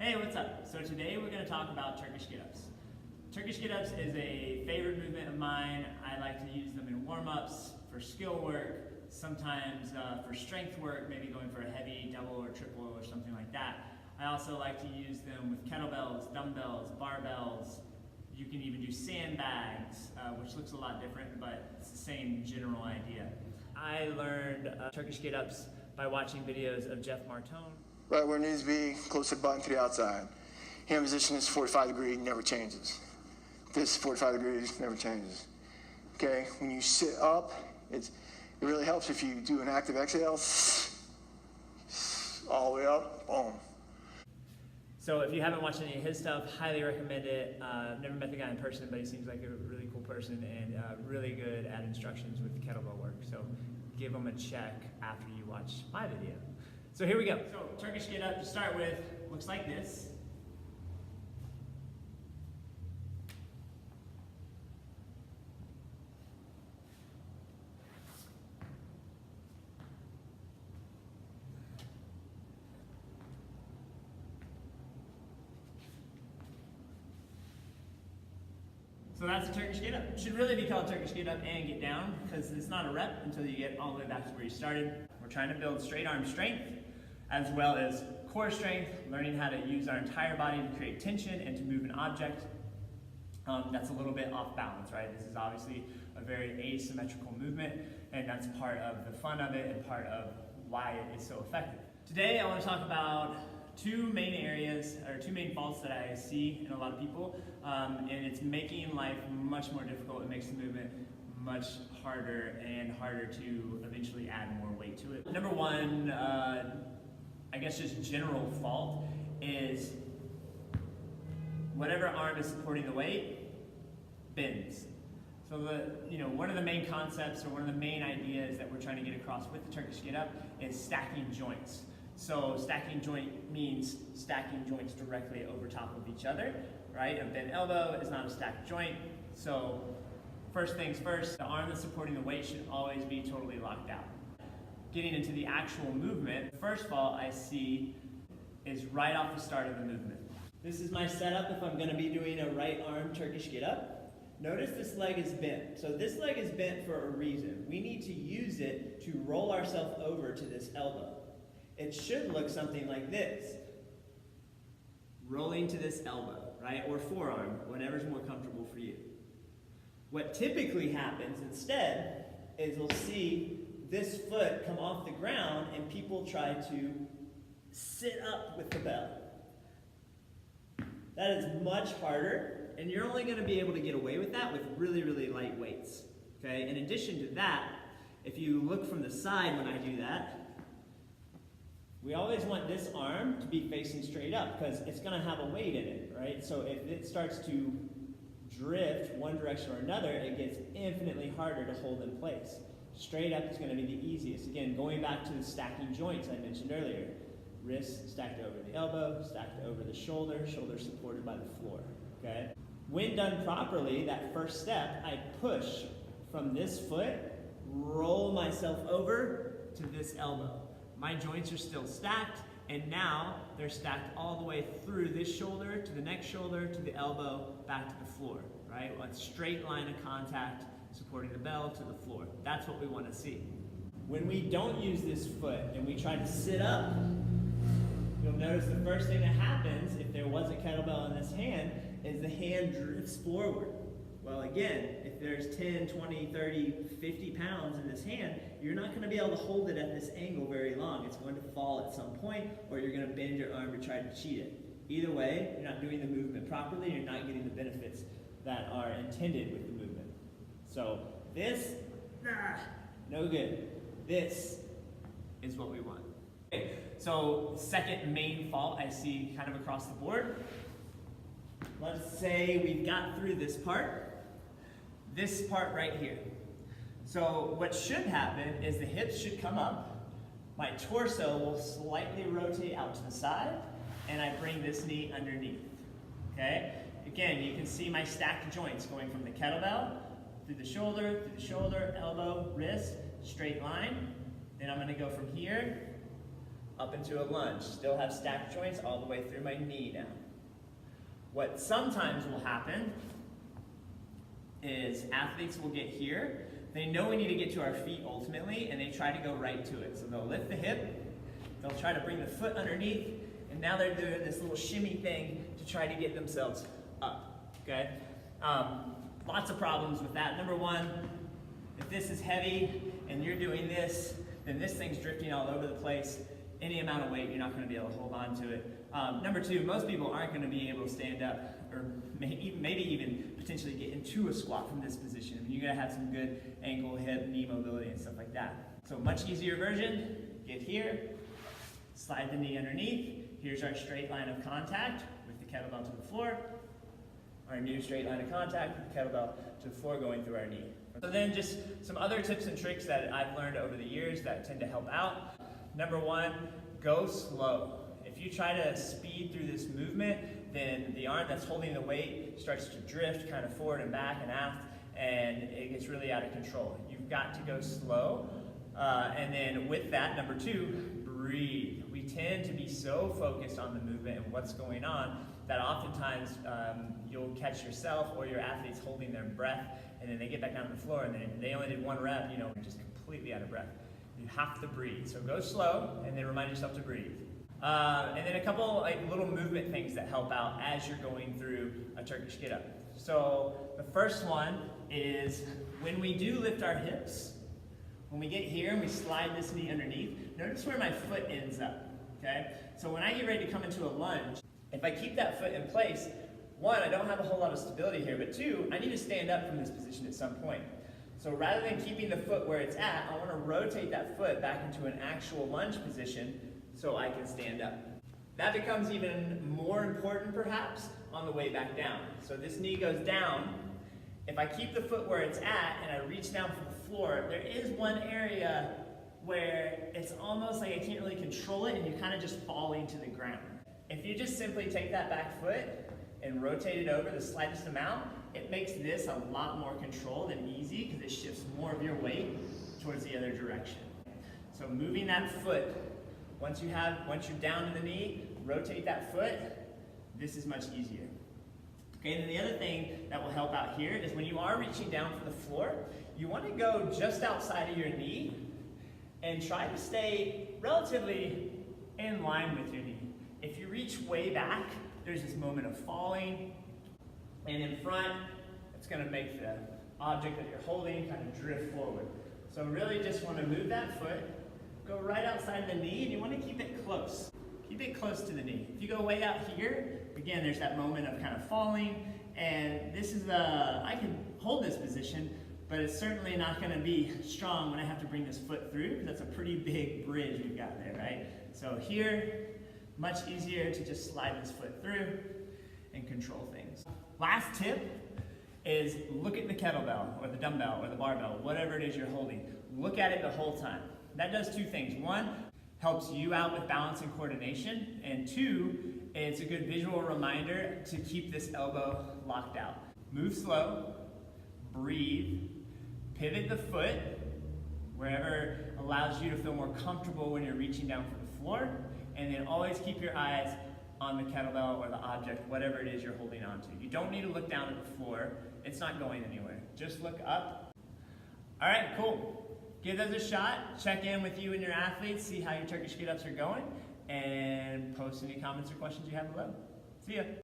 Hey, what's up? So today we're going to talk about Turkish Getups. Turkish Getups is a favorite movement of mine. I like to use them in warm-ups, for skill work, sometimes for strength work, maybe going for a heavy double or triple or something like that. I also like to use them with kettlebells, dumbbells, barbells. You can even do sandbags, which looks a lot different, but it's the same general idea. I learned Turkish Getups by watching videos of Jeff Martone. Right where it needs to be, close to the button to the outside. Hand position is 45 degrees, never changes. This 45 degrees never changes. Okay, when you sit up, it really helps if you do an active exhale, all the way up, boom. So if you haven't watched any of his stuff, highly recommend it. I've never met the guy in person, but he seems like a really cool person and really good at instructions with kettlebell work. So give him a check after you watch my video. So here we go. So Turkish Get Up to start with looks like this. So that's a Turkish Get Up. It should really be called Turkish Get Up and Get Down because it's not a rep until you get all the way back to where you started. We're trying to build straight arm strength as well as core strength, learning how to use our entire body to create tension and to move an object. That's a little bit off balance, right? This is obviously a very asymmetrical movement, and that's part of the fun of it and part of why it is so effective. Today I want to talk about two main areas, or two main faults that I see in a lot of people, and it's making life much more difficult. It makes the movement much harder and harder to eventually add more weight to it. Number one, I guess just general fault is whatever arm is supporting the weight bends. So one of the main concepts or one of the main ideas that we're trying to get across with the Turkish Get Up is stacking joints. So stacking joint means stacking joints directly over top of each other, right? A bent elbow is not a stacked joint. So first things first, the arm that's supporting the weight should always be totally locked out. Getting into the actual movement, the first fault I see is right off the start of the movement. This is my setup if I'm going to be doing a right arm Turkish Get Up. Notice this leg is bent. So this leg is bent for a reason. We need to use it to roll ourselves over to this elbow. It should look something like this. Rolling to this elbow, right? Or forearm, whatever's more comfortable for you. What typically happens instead is we'll see this foot come off the ground and people try to sit up with the bell. That is much harder, and you're only going to be able to get away with that with really, really light weights. Okay? In addition to that, if you look from the side when I do that, we always want this arm to be facing straight up because it's going to have a weight in it, right? So if it starts to drift one direction or another, it gets infinitely harder to hold in place. Straight up is going to be the easiest. Again, going back to the stacking joints I mentioned earlier. Wrist stacked over the elbow, stacked over the shoulder, shoulder supported by the floor, okay? When done properly, that first step, I push from this foot, roll myself over to this elbow. My joints are still stacked, and now they're stacked all the way through this shoulder, to the next shoulder, to the elbow, back to the floor, right? A straight line of contact supporting the bell to the floor. That's what we want to see. When we don't use this foot and we try to sit up, you'll notice the first thing that happens, if there was a kettlebell in this hand, is the hand drifts forward. Well, again, if there's 10, 20, 30, 50 pounds in this hand, you're not going to be able to hold it at this angle very long. It's going to fall at some point, or you're going to bend your arm to try to cheat it. Either way, you're not doing the movement properly, and you're not getting the benefits that are intended with the movement. So this, no good. This is what we want. Okay, so second main fault I see kind of across the board. Let's say we've got through this part right here. So what should happen is the hips should come up, my torso will slightly rotate out to the side, and I bring this knee underneath, okay? Again, you can see my stacked joints going from the kettlebell, through the shoulder, elbow, wrist, straight line. Then I'm gonna go from here up into a lunge. Still have stacked joints all the way through my knee now. What sometimes will happen is athletes will get here. They know we need to get to our feet ultimately, and they try to go right to it. So they'll lift the hip, they'll try to bring the foot underneath, and now they're doing this little shimmy thing to try to get themselves up, okay? Lots of problems with that. Number one, if this is heavy and you're doing this, then this thing's drifting all over the place. Any amount of weight, you're not going to be able to hold on to it. Number two, most people aren't going to be able to stand up or maybe even potentially get into a squat from this position. I mean, you're going to have some good ankle, hip, knee mobility and stuff like that. So much easier version, get here, slide the knee underneath. Here's our straight line of contact with the kettlebell to the floor. Our new straight line of contact with the kettlebell to the floor going through our knee. So then just some other tips and tricks that I've learned over the years that tend to help out. Number one, go slow. If you try to speed through this movement, then the arm that's holding the weight starts to drift kind of forward and back and aft, and it gets really out of control. You've got to go slow. And then with that, number two, breathe. We tend to be so focused on the movement and what's going on that oftentimes you'll catch yourself or your athletes holding their breath, and then they get back down to the floor and they only did one rep, just completely out of breath. You have to breathe. So go slow and then remind yourself to breathe. And then a couple little movement things that help out as you're going through a Turkish get up. So the first one is when we do lift our hips, when we get here and we slide this knee underneath, notice where my foot ends up, okay? So when I get ready to come into a lunge, if I keep that foot in place, one, I don't have a whole lot of stability here, but two, I need to stand up from this position at some point. So rather than keeping the foot where it's at, I want to rotate that foot back into an actual lunge position so I can stand up. That becomes even more important perhaps on the way back down. So this knee goes down. If I keep the foot where it's at and I reach down for the floor, there is one area where it's almost like I can't really control it and you're kind of just falling to the ground. If you just simply take that back foot and rotate it over the slightest amount, it makes this a lot more controlled and easy because it shifts more of your weight towards the other direction. So moving that foot, once you're down to the knee, rotate that foot, this is much easier. Okay, and then the other thing that will help out here is when you are reaching down for the floor, you want to go just outside of your knee and try to stay relatively in line with your knee. If you reach way back, there's this moment of falling, and in front, it's going to make the object that you're holding kind of drift forward. So really just want to move that foot, go right outside the knee, and you want to keep it close. Keep it close to the knee. If you go way out here, again, there's that moment of kind of falling, and this is I can hold this position, but it's certainly not going to be strong when I have to bring this foot through, because that's a pretty big bridge we've got there, right? So here, much easier to just slide this foot through and control things. Last tip is look at the kettlebell or the dumbbell or the barbell, whatever it is you're holding. Look at it the whole time. That does two things. One, helps you out with balance and coordination, and two, it's a good visual reminder to keep this elbow locked out. Move slow, breathe, pivot the foot wherever allows you to feel more comfortable when you're reaching down for the floor, and then always keep your eyes on the kettlebell or the object, whatever it is you're holding on to. You don't need to look down at the floor. It's not going anywhere. Just look up. All right, cool. Give those a shot. Check in with you and your athletes, see how your Turkish get-ups are going, and post any comments or questions you have below. See ya.